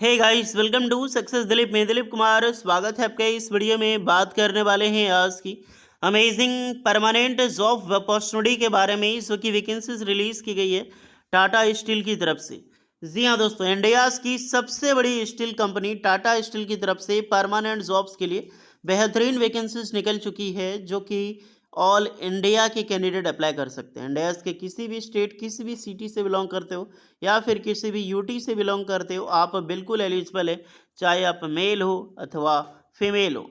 Hey guys, welcome to success Dilip. मैं दिलीप कुमार, स्वागत है आपका। इस वीडियो में बात करने वाले हैं आज की अमेजिंग परमानेंट जॉब अपॉर्चुनिटी के बारे में। इसको की वैकेंसीज रिलीज की गई है टाटा स्टील की तरफ से। जी हाँ दोस्तों, इंडिया की सबसे बड़ी स्टील कंपनी टाटा स्टील की तरफ से परमानेंट जॉब्स के लिए बेहतरीन वैकेंसीज निकल चुकी है, जो कि ऑल इंडिया के कैंडिडेट अप्लाई कर सकते हैं। इंडिया के किसी भी स्टेट, किसी भी सिटी से बिलोंग करते हो या फिर किसी भी यूटी से बिलोंग करते हो, आप बिल्कुल एलिजिबल है, चाहे आप मेल हो अथवा फीमेल हो।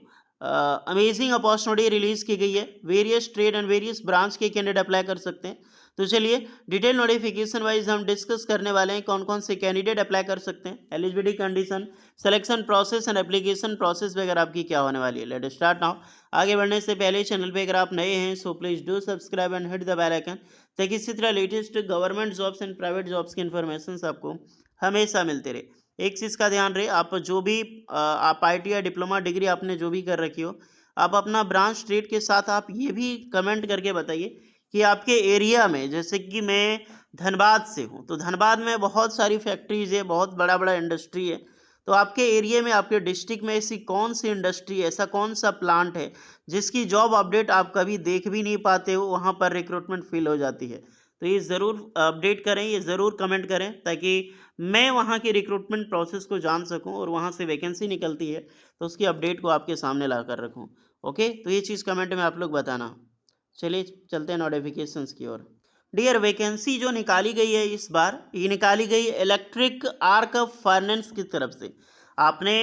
अमेजिंग अपॉर्चुनिटी रिलीज की गई है। Various trade and various branch के कैंडिडेट अप्लाई कर सकते हैं। तो चलिए डिटेल नोटिफिकेशन वाइज हम डिस्कस करने वाले हैं कौन कौन से कैंडिडेट अप्लाई कर सकते हैं, eligibility condition, selection process and application process वगैरह आपकी क्या होने वाली है। Let start now. आगे बढ़ने से पहले चैनल पे अगर आप नए हैं so please do subscribe and hit the bell icon, ताकि इसी तरह latest government jobs and private jobs की इन्फॉर्मेशन आपको हमेशा मिलते रहे। एक चीज़ का ध्यान रहे, आप जो भी आप आईटी या डिप्लोमा डिग्री आपने जो भी कर रखी हो, आप अपना ब्रांच ट्रेड के साथ आप ये भी कमेंट करके बताइए कि आपके एरिया में, जैसे कि मैं धनबाद से हूँ, तो धनबाद में बहुत सारी फैक्ट्रीज है, बहुत बड़ा बड़ा इंडस्ट्री है। तो आपके एरिया में, आपके डिस्ट्रिक्ट में ऐसी कौन सी इंडस्ट्री, ऐसा कौन सा प्लांट है जिसकी जॉब अपडेट आप कभी देख भी नहीं पाते हो, वहाँ पर रिक्रूटमेंट फिल हो जाती है। तो ये ज़रूर अपडेट करें, ये ज़रूर कमेंट करें, ताकि मैं वहाँ की रिक्रूटमेंट प्रोसेस को जान सकूँ और वहाँ से वैकेंसी निकलती है तो उसकी अपडेट को आपके सामने ला कर रखूँ। ओके, तो ये चीज़ कमेंट में आप लोग बताना। चलिए चलते हैं नोटिफिकेशंस की ओर। डियर, वैकेंसी जो निकाली गई है इस बार, ये निकाली गई इलेक्ट्रिक आर्क फर्नेंस की तरफ से। आपने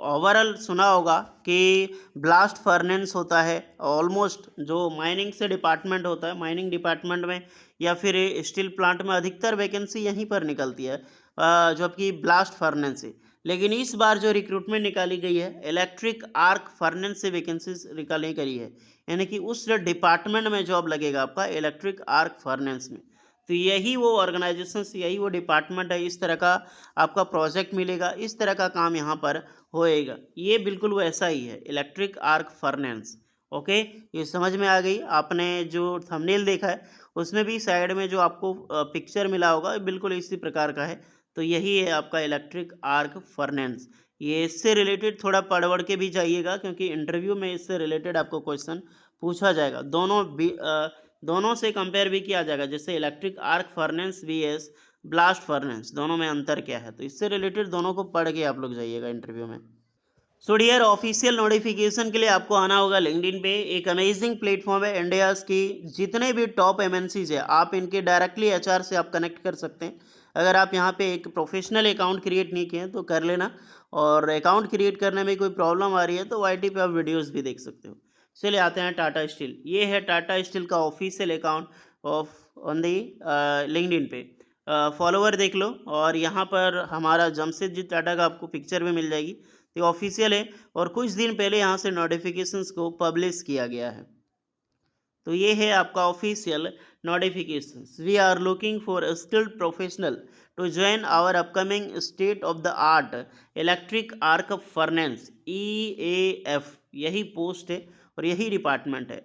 ओवरऑल सुना होगा कि ब्लास्ट फर्नेंस होता है, ऑलमोस्ट जो माइनिंग से डिपार्टमेंट होता है, माइनिंग डिपार्टमेंट में या फिर स्टील प्लांट में अधिकतर वैकेंसी यहीं पर निकलती है, जबकि ब्लास्ट फर्नेंस से। लेकिन इस बार जो रिक्रूटमेंट निकाली गई है, इलेक्ट्रिक आर्क फर्नेंस से वैकेंसीज निकाली गई है, यानी कि उस डिपार्टमेंट में जॉब लगेगा आपका इलेक्ट्रिक आर्क फर्नेंस में। तो यही वो ऑर्गेनाइजेशन, यही वो डिपार्टमेंट है, इस तरह का आपका प्रोजेक्ट मिलेगा, इस तरह का काम यहाँ पर होएगा। ये बिल्कुल वैसा ही है, इलेक्ट्रिक आर्क फर्नेंस। ओके, ये समझ में आ गई। आपने जो थंबनेल देखा है उसमें भी साइड में जो आपको पिक्चर मिला होगा, बिल्कुल इसी प्रकार का है। तो यही है आपका इलेक्ट्रिक आर्क फर्नेंस। ये इससे रिलेटेड थोड़ा पढ़ के भी जाइएगा, क्योंकि इंटरव्यू में इससे रिलेटेड आपको क्वेश्चन पूछा जाएगा। दोनों से कंपेयर भी किया जाएगा, जैसे electric arc furnace VS blast furnace, दोनों में अंतर क्या है, तो इससे रिलेटेड दोनों को पढ़ के आप लोग जाइएगा इंटरव्यू में। सो डियर, ऑफिशियल नोटिफिकेशन के लिए आपको आना होगा लिंक्डइन पे। एक अमेजिंग प्लेटफॉर्म है, इंडिया की जितने भी टॉप एमएनसीज है, आप इनके डायरेक्टली एचआर से आप कनेक्ट कर सकते हैं। अगर आप यहाँ पे एक प्रोफेशनल अकाउंट क्रिएट नहीं किए हैं तो कर लेना, और अकाउंट क्रिएट करने में कोई प्रॉब्लम आ रही है तो वाईटी पे आप वीडियोज़ भी देख सकते हो। चलिए आते हैं टाटा स्टील। ये है टाटा स्टील का official account of on the LinkedIn पे। फॉलोवर देख लो, और यहाँ पर हमारा जमशेदजी टाटा का आपको पिक्चर भी मिल जाएगी। ये ऑफिशियल है, और कुछ दिन पहले यहाँ से नोटिफिकेशंस को पब्लिश किया गया है। तो ये है आपका official notifications. We are looking for skilled professional to join our upcoming state of the art electric arc furnace EAF, यही पोस्ट है और यही डिपार्टमेंट है,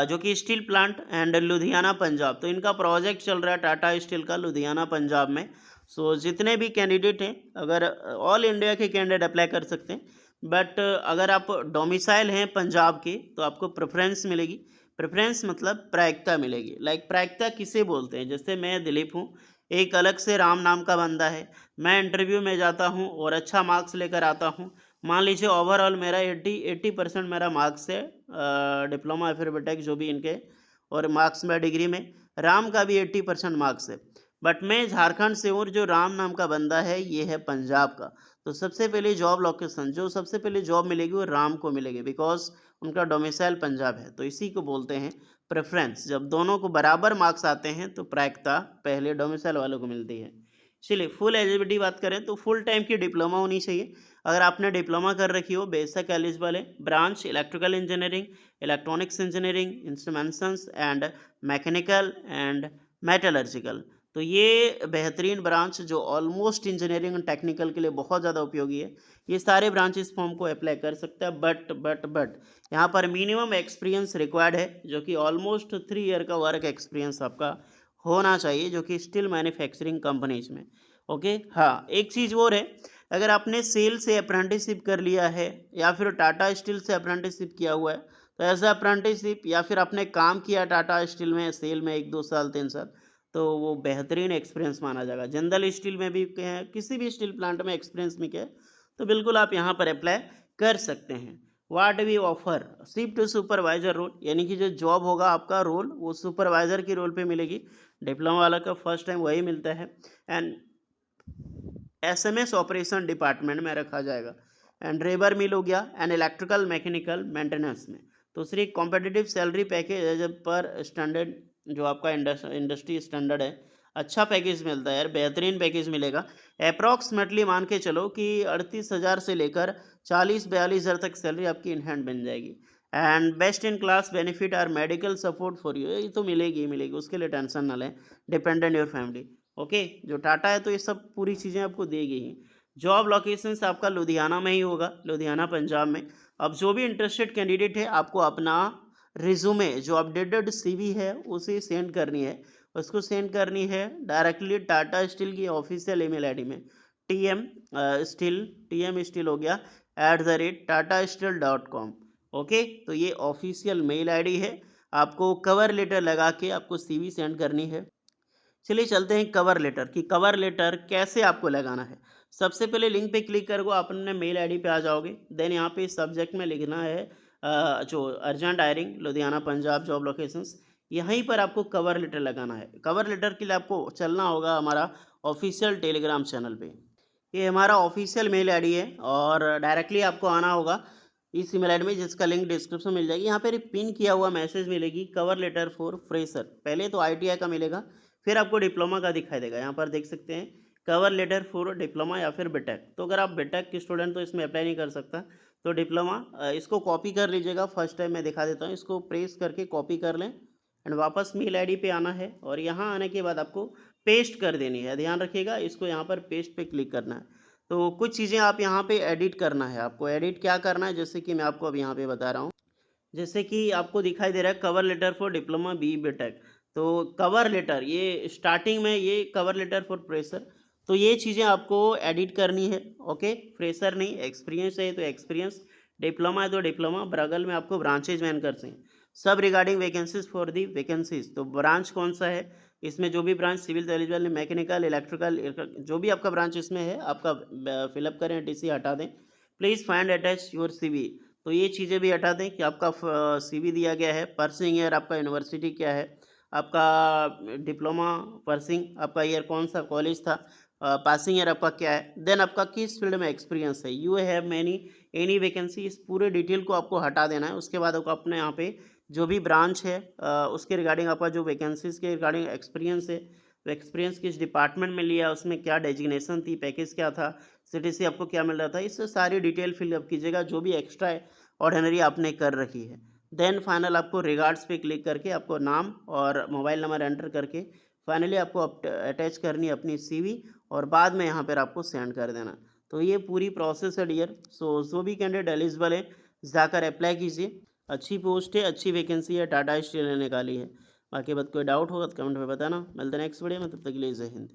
जो कि steel plant and Ludhiana Punjab. तो इनका प्रोजेक्ट चल रहा है टाटा स्टील का लुधियाना पंजाब में। सो जितने भी कैंडिडेट हैं, अगर ऑल इंडिया के कैंडिडेट अप्लाई कर सकते हैं, बट अगर आप डोमिसाइल हैं पंजाब के तो आपको प्रेफरेंस मिलेगी। प्रेफरेंस मतलब प्रायिकता मिलेगी। लाइक प्रायिकता किसे बोलते हैं, जैसे मैं दिलीप हूँ, एक अलग से राम नाम का बंदा है, मैं इंटरव्यू में जाता हूँ और अच्छा मार्क्स लेकर आता हूँ। मान लीजिए ओवरऑल मेरा 80% मेरा मार्क्स है, डिप्लोमा या फिर बीटेक जो भी इनके, और मार्क्स में डिग्री में राम का भी 80% मार्क्स है। बट मैं झारखंड से हूँ और जो राम नाम का बंदा है ये है पंजाब का। तो सबसे पहले जॉब लोकेशन, जो सबसे पहले जॉब मिलेगी वो राम को मिलेगी, बिकॉज उनका डोमिसाइल पंजाब है। तो इसी को बोलते हैं प्रेफरेंस। जब दोनों को बराबर मार्क्स आते हैं तो प्रायिकता पहले डोमिसाइल वालों को मिलती है। चलिए फुल एलिजिबिलिटी बात करें तो फुल टाइम की डिप्लोमा होनी चाहिए। अगर आपने डिप्लोमा कर रखी हो बेशक एलिजिबल है। Branch electrical engineering, electronics engineering, instruments and mechanical and metallurgical. तो ये बेहतरीन ब्रांच जो ऑलमोस्ट इंजीनियरिंग एंड टेक्निकल के लिए बहुत ज़्यादा उपयोगी है, ये सारे ब्रांचेस फॉर्म को अप्लाई कर सकता है। बट यहाँ पर मिनिमम एक्सपीरियंस रिक्वायर्ड है, जो कि ऑलमोस्ट 3 ईयर का वर्क एक्सपीरियंस आपका होना चाहिए, जो कि स्टील मैन्युफैक्चरिंग कंपनीज में। ओके, हाँ एक चीज़ और है, अगर आपने सेल से अप्रेंटिसशिप कर लिया है या फिर टाटा स्टील से अप्रेंटिसशिप किया हुआ है, तो ऐसा अप्रेंटिसशिप या फिर आपने काम किया टाटा स्टील में सेल में 1-2 साल 3 साल, तो वो बेहतरीन एक्सपीरियंस माना जाएगा। जिंदल स्टील में भी किसी भी स्टील प्लांट में एक्सपीरियंस में क्या, तो बिल्कुल आप यहाँ पर अप्लाई कर सकते हैं। What we offer shift to supervisor role, यानी कि जो जॉब होगा आपका रोल वो सुपरवाइजर की रोल पे मिलेगी। डिप्लोमा वाला का फर्स्ट टाइम वही मिलता है। एंड एसएमएस ऑपरेशन डिपार्टमेंट में रखा जाएगा। एंड रेबर मिल हो गया एंड इलेक्ट्रिकल मैकेनिकल मेंटेनेंस में। दूसरी कॉम्पिटिटिव सैलरी पैकेज पर स्टैंडर्ड, जो आपका इंडस्ट्री स्टैंडर्ड है, अच्छा पैकेज मिलता है यार, बेहतरीन पैकेज मिलेगा। अप्रॉक्सीमेटली मान के चलो कि 38,000 से लेकर 40-42 हज़ार तक सैलरी आपकी इन हैंड बन जाएगी। And best in class benefit are medical support for you, ये तो मिलेगी ही मिलेगी, उसके लिए टेंशन ना लें। Dependent your family. ओके, जो टाटा है तो ये सब पूरी चीज़ें आपको देगी ही। जॉब लोकेशन आपका लुधियाना में ही होगा, लुधियाना पंजाब में। अब जो भी इंटरेस्टेड कैंडिडेट है आपको अपना रिज्यूमे, जो अपडेटेड सीवी है उसे सेंड करनी है। उसको सेंड करनी है डायरेक्टली टाटा स्टील की ऑफिशियल ईमेल आईडी में। टीएम स्टील हो गया @TataSteel.com। ओके, तो ये ऑफिशियल मेल आईडी है। आपको कवर लेटर लगा के आपको सीवी सेंड करनी है। चलिए चलते हैं कवर लेटर की। कवर लेटर कैसे आपको लगाना है। सबसे पहले लिंक पे क्लिक करोगे, आप अपने मेल आईडी पे आ जाओगे। देन यहाँ पे सब्जेक्ट में लिखना है जो urgent hiring Ludhiana Punjab job locations. यहीं पर आपको कवर लेटर लगाना है। कवर लेटर के लिए आपको चलना होगा हमारा ऑफिशियल टेलीग्राम चैनल पे। ये हमारा ऑफिशियल मेल आईडी है और डायरेक्टली आपको आना होगा इस ईमेल आईडी में, जिसका लिंक डिस्क्रिप्शन में मिल जाएगी। यहाँ पर पिन किया हुआ मैसेज मिलेगी, कवर लेटर फॉर फ्रेशर। पहले तो ITI का मिलेगा, फिर आपको डिप्लोमा का दिखाई देगा। यहाँ पर देख सकते हैं कवर लेटर फॉर डिप्लोमा या फिर बीटेक। तो अगर आप बीटेक के स्टूडेंट तो इसमें अप्लाई नहीं कर सकता, तो डिप्लोमा इसको कॉपी कर लीजिएगा। फर्स्ट टाइम मैं दिखा देता हूँ, इसको प्रेस करके कॉपी कर लें एंड वापस मेल आईडी पे आना है और यहाँ आने के बाद आपको पेस्ट कर देनी है। ध्यान रखिएगा, इसको यहाँ पर पेस्ट पे क्लिक करना है। तो कुछ चीज़ें आप यहाँ पे एडिट करना है। आपको एडिट क्या करना है, जैसे कि मैं आपको अब यहाँ पे बता रहा हूँ। जैसे कि आपको दिखाई दे रहा है cover letter for diploma B BTech. तो कवर लेटर ये स्टार्टिंग में ये कवर लेटर फॉर फ्रेशर, तो ये चीज़ें आपको एडिट करनी है। ओके, फ्रेशर नहीं, एक्सपीरियंस है तो एक्सपीरियंस, डिप्लोमा है तो डिप्लोमा, बगल में आपको ब्रांचेज मैन करते हैं। सब regarding vacancies for the vacancies, तो ब्रांच कौन सा है, इसमें जो भी branch civil eligible mechanical electrical जो भी आपका ब्रांच इसमें है आपका फिलअप करें, TC हटा दें। Please find attach your CV, तो ये चीज़ें भी हटा दें कि आपका CV दिया गया है, पर्सिंग ईयर आपका यूनिवर्सिटी क्या है, आपका डिप्लोमा पर्सिंग आपका ईयर कौन सा कॉलेज था, पासिंग ईयर आपका क्या है, देन आपका किस फील्ड में एक्सपीरियंस है, you have many any vacancy, इस पूरे डिटेल को आपको हटा देना है। उसके बाद आपको अपने यहाँ पे जो भी ब्रांच है उसके रिगार्डिंग आपका जो वैकेंसीज के रिगार्डिंग एक्सपीरियंस है, तो एक्सपीरियंस किस डिपार्टमेंट में लिया, उसमें क्या डेजिग्नेशन थी, पैकेज क्या था, CTC आपको क्या मिल रहा था, इससे सारी डिटेल फिलअप कीजिएगा जो भी एक्स्ट्रा ऑर्डिनरी आपने कर रखी है। देन फाइनल आपको रिगार्ड्स पे क्लिक करके आपको नाम और मोबाइल नंबर एंटर करके फाइनली आपको अटैच करनी है अपनी CV और बाद में यहाँ पर आपको सेंड कर देना। तो ये पूरी प्रोसेस है डियर। सो जो भी कैंडिडेट एलिजिबल है जाकर अप्लाई कीजिए। अच्छी पोस्ट है, अच्छी वैकेंसी है, टाटा स्टील ने निकाली है। बाकी बात कोई डाउट होगा तो कमेंट में बताना। मिलते हैं नेक्स्ट वीडियो में, तब तक के लिए जय हिंद।